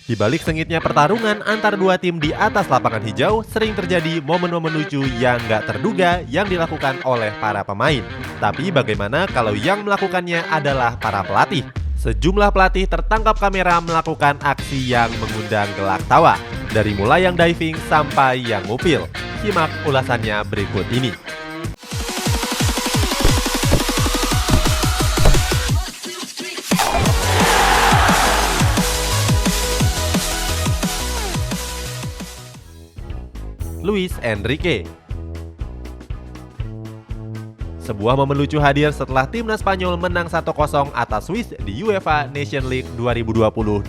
Di balik sengitnya pertarungan antar dua tim di atas lapangan hijau, sering terjadi momen-momen lucu yang nggak terduga yang dilakukan oleh para pemain. Tapi bagaimana kalau yang melakukannya adalah para pelatih? Sejumlah pelatih tertangkap kamera melakukan aksi yang mengundang gelak tawa. Dari mulai yang diving sampai yang ngupil. Simak ulasannya berikut ini. Luis Enrique. Sebuah momen lucu hadir setelah timnas Spanyol menang 1-0 atas Swiss di UEFA Nations League 2020-2021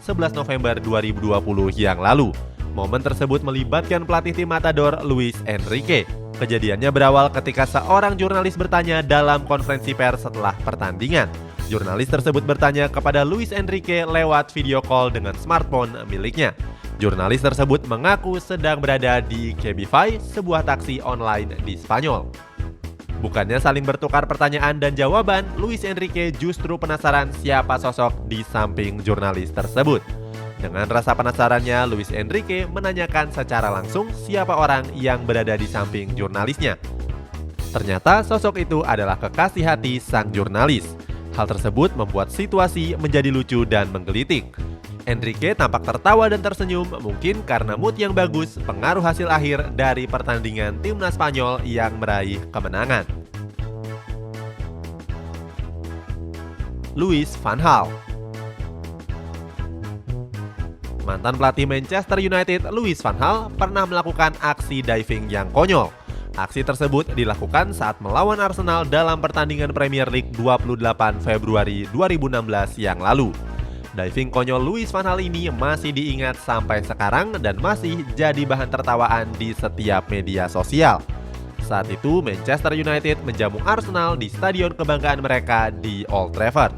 11 November 2020 yang lalu. Momen tersebut melibatkan pelatih tim Matador Luis Enrique. Kejadiannya berawal ketika seorang jurnalis bertanya dalam konferensi pers setelah pertandingan. Jurnalis tersebut bertanya kepada Luis Enrique lewat video call dengan smartphone miliknya. Jurnalis tersebut mengaku sedang berada di Cabify, sebuah taksi online di Spanyol. Bukannya saling bertukar pertanyaan dan jawaban, Luis Enrique justru penasaran siapa sosok di samping jurnalis tersebut. Dengan rasa penasarannya, Luis Enrique menanyakan secara langsung siapa orang yang berada di samping jurnalisnya. Ternyata sosok itu adalah kekasih hati sang jurnalis. Hal tersebut membuat situasi menjadi lucu dan menggelitik. Enrique tampak tertawa dan tersenyum, mungkin karena mood yang bagus, pengaruh hasil akhir dari pertandingan timnas Spanyol yang meraih kemenangan. Louis van Gaal. Mantan pelatih Manchester United, Louis van Gaal pernah melakukan aksi diving yang konyol. Aksi tersebut dilakukan saat melawan Arsenal dalam pertandingan Premier League 28 Februari 2016 yang lalu. Diving konyol Louis van Gaal ini masih diingat sampai sekarang dan masih jadi bahan tertawaan di setiap media sosial. Saat itu Manchester United menjamu Arsenal di stadion kebanggaan mereka di Old Trafford.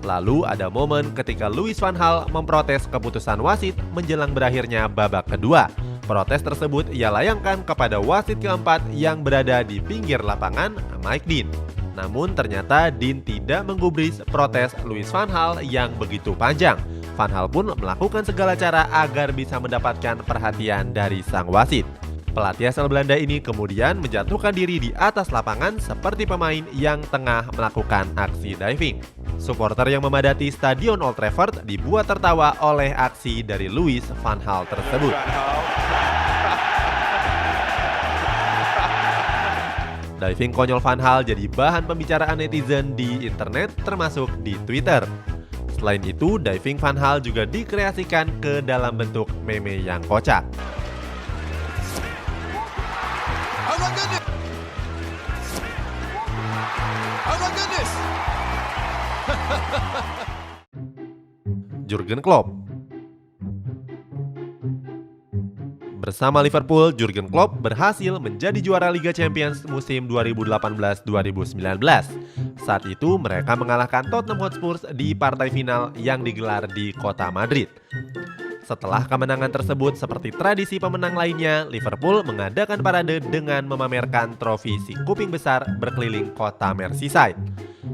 Lalu ada momen ketika Louis van Gaal memprotes keputusan wasit menjelang berakhirnya babak kedua. Protes tersebut ia layangkan kepada wasit keempat yang berada di pinggir lapangan, Mike Dean. Namun ternyata Dean tidak menggubris protes Louis van Gaal yang begitu panjang. Van Gaal pun melakukan segala cara agar bisa mendapatkan perhatian dari sang wasit. Pelatih asal Belanda ini kemudian menjatuhkan diri di atas lapangan seperti pemain yang tengah melakukan aksi diving. Supporter yang memadati stadion Old Trafford dibuat tertawa oleh aksi dari Louis van Gaal tersebut. Diving konyol Van Gaal jadi bahan pembicaraan netizen di internet termasuk di Twitter. Selain itu, diving Van Gaal juga dikreasikan ke dalam bentuk meme yang kocak. Oh my goodness! Oh my goodness! Jurgen Klopp. Bersama Liverpool, Jurgen Klopp berhasil menjadi juara Liga Champions musim 2018-2019. Saat itu mereka mengalahkan Tottenham Hotspur di partai final yang digelar di kota Madrid. Setelah kemenangan tersebut, seperti tradisi pemenang lainnya, Liverpool mengadakan parade dengan memamerkan trofi si kuping besar berkeliling kota Merseyside.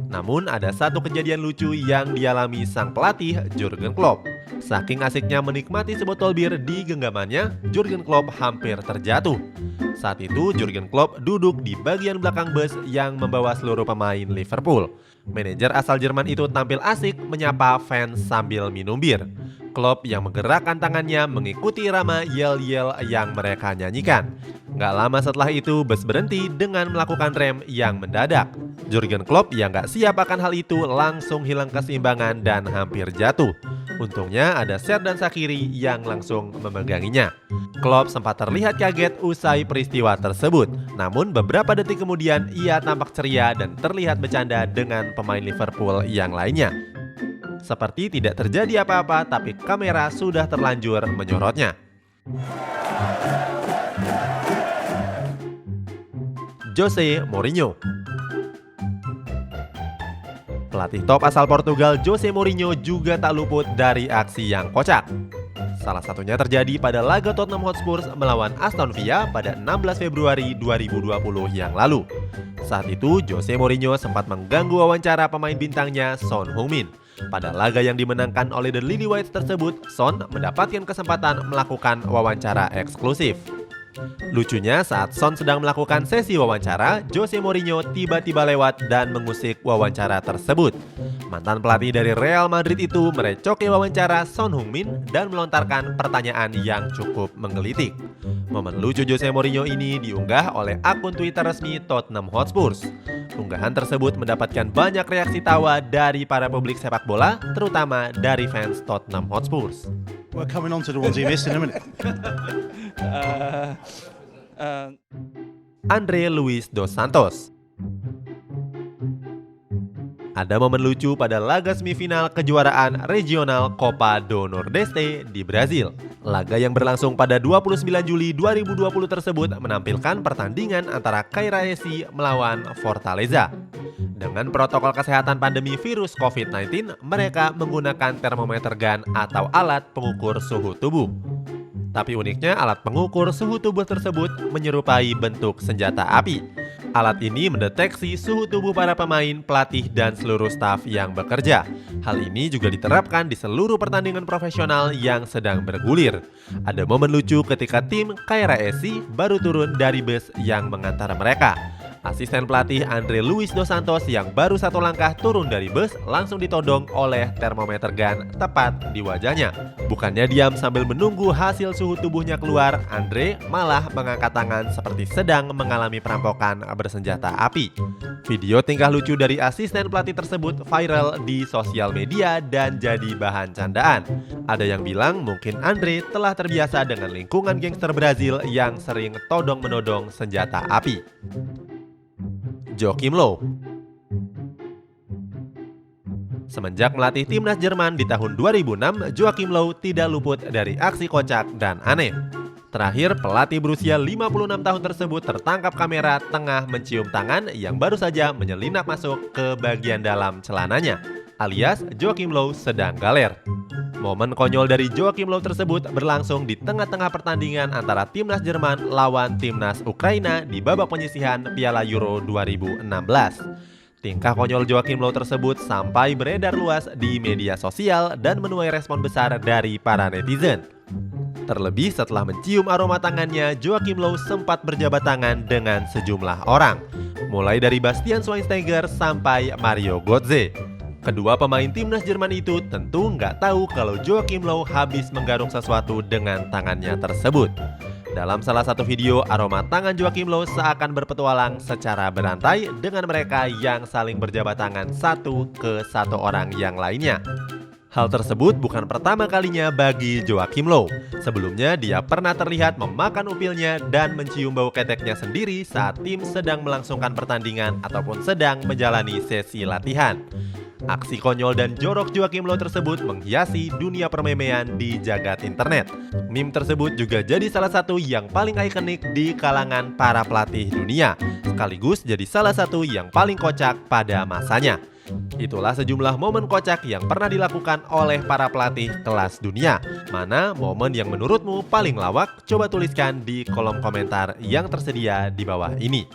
Namun ada satu kejadian lucu yang dialami sang pelatih Jurgen Klopp. Saking asiknya menikmati sebotol bir di genggamannya, Jurgen Klopp hampir terjatuh. Saat itu Jurgen Klopp duduk di bagian belakang bus yang membawa seluruh pemain Liverpool. Manajer asal Jerman itu tampil asik menyapa fans sambil minum bir. Klopp yang menggerakkan tangannya mengikuti irama yel-yel yang mereka nyanyikan. Nggak lama setelah itu bus berhenti dengan melakukan rem yang mendadak. Jurgen Klopp yang nggak siap akan hal itu langsung hilang keseimbangan dan hampir jatuh. Untungnya ada Xherdan Shaqiri yang langsung memeganginya. Klopp sempat terlihat kaget usai peristiwa tersebut. Namun beberapa detik kemudian ia tampak ceria dan terlihat bercanda dengan pemain Liverpool yang lainnya. Seperti tidak terjadi apa-apa, tapi kamera sudah terlanjur menyorotnya. Jose Mourinho. Pelatih top asal Portugal Jose Mourinho juga tak luput dari aksi yang kocak. Salah satunya terjadi pada laga Tottenham Hotspur melawan Aston Villa pada 16 Februari 2020 yang lalu. Saat itu Jose Mourinho sempat mengganggu wawancara pemain bintangnya Son Heung-min. Pada laga yang dimenangkan oleh The Lillywhites tersebut, Son mendapatkan kesempatan melakukan wawancara eksklusif. Lucunya, saat Son sedang melakukan sesi wawancara, Jose Mourinho tiba-tiba lewat dan mengusik wawancara tersebut. Mantan pelatih dari Real Madrid itu merecoki wawancara Son Heung-min dan melontarkan pertanyaan yang cukup menggelitik. Momen lucu Jose Mourinho ini diunggah oleh akun Twitter resmi Tottenham Hotspur. Unggahan tersebut mendapatkan banyak reaksi tawa dari para publik sepak bola, terutama dari fans Tottenham Hotspur. We're coming on to the ones you missed in a minute. Andre Luis dos Santos. Ada momen lucu pada laga semifinal kejuaraan regional Copa do Nordeste di Brazil. Laga yang berlangsung pada 29 Juli 2020 tersebut menampilkan pertandingan antara Caira SC melawan Fortaleza. Dengan protokol kesehatan pandemi virus COVID-19, mereka menggunakan termometer gun atau alat pengukur suhu tubuh. Tapi uniknya, alat pengukur suhu tubuh tersebut menyerupai bentuk senjata api. Alat ini mendeteksi suhu tubuh para pemain, pelatih, dan seluruh staf yang bekerja. Hal ini juga diterapkan di seluruh pertandingan profesional yang sedang bergulir. Ada momen lucu ketika tim Caira SC baru turun dari bus yang mengantar mereka. Asisten pelatih Andre Luis dos Santos yang baru satu langkah turun dari bus langsung ditodong oleh termometer gun tepat di wajahnya. Bukannya diam sambil menunggu hasil suhu tubuhnya keluar, Andre malah mengangkat tangan seperti sedang mengalami perampokan bersenjata api. Video tingkah lucu dari asisten pelatih tersebut viral di sosial media dan jadi bahan candaan. Ada yang bilang mungkin Andre telah terbiasa dengan lingkungan gangster Brazil yang sering todong-menodong senjata api. Joachim Löw. Semenjak melatih timnas Jerman di tahun 2006, Joachim Löw tidak luput dari aksi kocak dan aneh. Terakhir, pelatih berusia 56 tahun tersebut tertangkap kamera tengah mencium tangan yang baru saja menyelinap masuk ke bagian dalam celananya, alias Joachim Löw sedang galer. Momen konyol dari Joachim Löw tersebut berlangsung di tengah-tengah pertandingan antara timnas Jerman lawan timnas Ukraina di babak penyisihan Piala Euro 2016. Tingkah konyol Joachim Löw tersebut sampai beredar luas di media sosial dan menuai respon besar dari para netizen. Terlebih setelah mencium aroma tangannya, Joachim Löw sempat berjabat tangan dengan sejumlah orang, mulai dari Bastian Schweinsteiger sampai Mario Götze. Kedua pemain timnas Jerman itu tentu nggak tahu kalau Joachim Löw habis menggarung sesuatu dengan tangannya tersebut. Dalam salah satu video, aroma tangan Joachim Löw seakan berpetualang secara berantai dengan mereka yang saling berjabat tangan satu ke satu orang yang lainnya. Hal tersebut bukan pertama kalinya bagi Joachim Löw. Sebelumnya dia pernah terlihat memakan upilnya dan mencium bau keteknya sendiri saat tim sedang melangsungkan pertandingan ataupun sedang menjalani sesi latihan. Aksi konyol dan jorok Joachim Löw tersebut menghiasi dunia permemean di jagat internet. Meme tersebut juga jadi salah satu yang paling ikonik di kalangan para pelatih dunia, sekaligus jadi salah satu yang paling kocak pada masanya. Itulah sejumlah momen kocak yang pernah dilakukan oleh para pelatih kelas dunia. Mana momen yang menurutmu paling lawak? Coba tuliskan di kolom komentar yang tersedia di bawah ini.